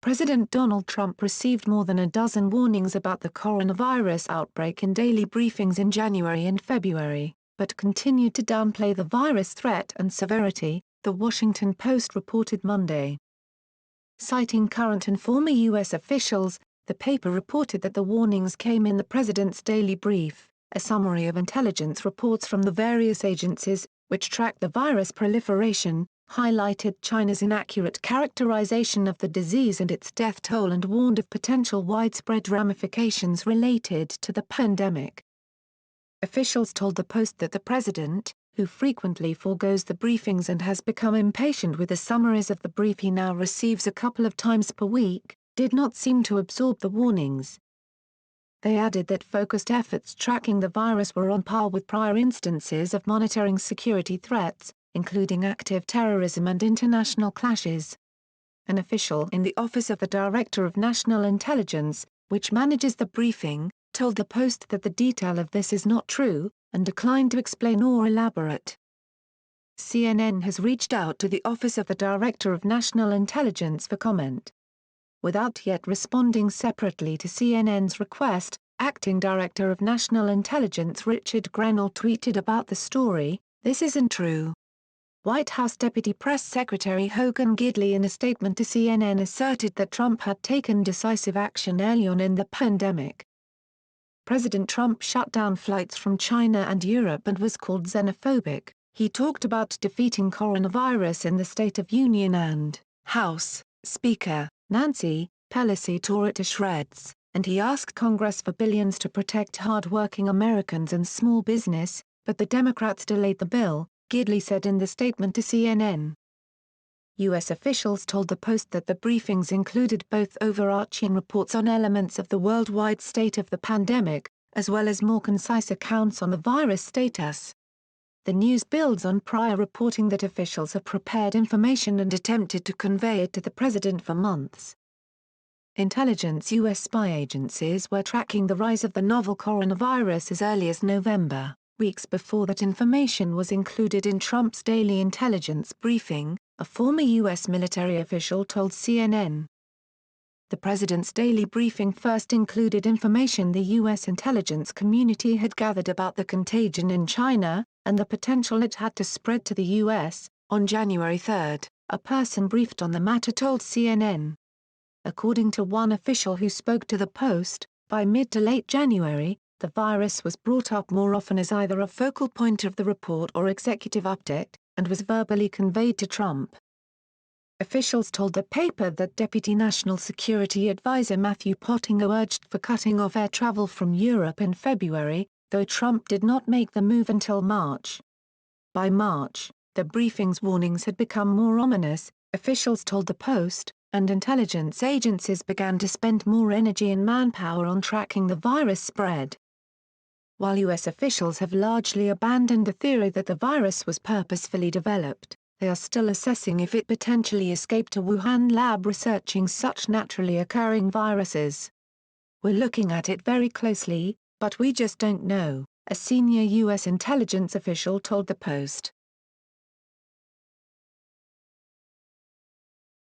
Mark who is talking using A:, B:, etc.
A: President Donald Trump received more than a dozen warnings about the coronavirus outbreak in daily briefings in January and February, but continued to downplay the virus threat and severity, The Washington Post reported Monday. Citing current and former U.S. officials, the paper reported that the warnings came in the president's daily brief, a summary of intelligence reports from the various agencies, which track the virus proliferation, highlighted China's inaccurate characterization of the disease and its death toll and warned of potential widespread ramifications related to the pandemic. Officials told the Post that the president, who frequently forgoes the briefings and has become impatient with the summaries of the brief he now receives a couple of times per week, did not seem to absorb the warnings. They added that focused efforts tracking the virus were on par with prior instances of monitoring security threats, including active terrorism and international clashes. An official in the Office of the Director of National Intelligence, which manages the briefing, told the Post that the detail of this is not true, and declined to explain or elaborate. CNN has reached out to the Office of the Director of National Intelligence for comment. Without yet responding separately to CNN's request, Acting Director of National Intelligence Richard Grenell tweeted about the story, "This isn't true." White House Deputy Press Secretary Hogan Gidley in a statement to CNN asserted that Trump had taken decisive action early on in the pandemic. President Trump shut down flights from China and Europe and was called xenophobic. He talked about defeating coronavirus in the State of Union and House Speaker Nancy Pelosi tore it to shreds, and he asked Congress for billions to protect hard-working Americans and small business, but the Democrats delayed the bill, Gidley said in the statement to CNN. U.S. officials told the Post that the briefings included both overarching reports on elements of the worldwide state of the pandemic, as well as more concise accounts on the virus status. The news builds on prior reporting that officials have prepared information and attempted to convey it to the president for months. Intelligence U.S. spy agencies were tracking the rise of the novel coronavirus as early as November, weeks before that information was included in Trump's daily intelligence briefing, a former U.S. military official told CNN. The president's daily briefing first included information the U.S. intelligence community had gathered about the contagion in China, and the potential it had to spread to the U.S., on January 3, a person briefed on the matter told CNN. According to one official who spoke to the Post, by mid to late January, the virus was brought up more often as either a focal point of the report or executive update, and was verbally conveyed to Trump. Officials told the paper that Deputy National Security Advisor Matthew Pottinger urged for cutting off air travel from Europe in February, though Trump did not make the move until March. By March, the briefing's warnings had become more ominous, officials told the Post, and intelligence agencies began to spend more energy and manpower on tracking the virus spread. While U.S. officials have largely abandoned the theory that the virus was purposefully developed, they are still assessing if it potentially escaped a Wuhan lab researching such naturally occurring viruses. "We're looking at it very closely, but we just don't know," a senior U.S. intelligence official told the Post.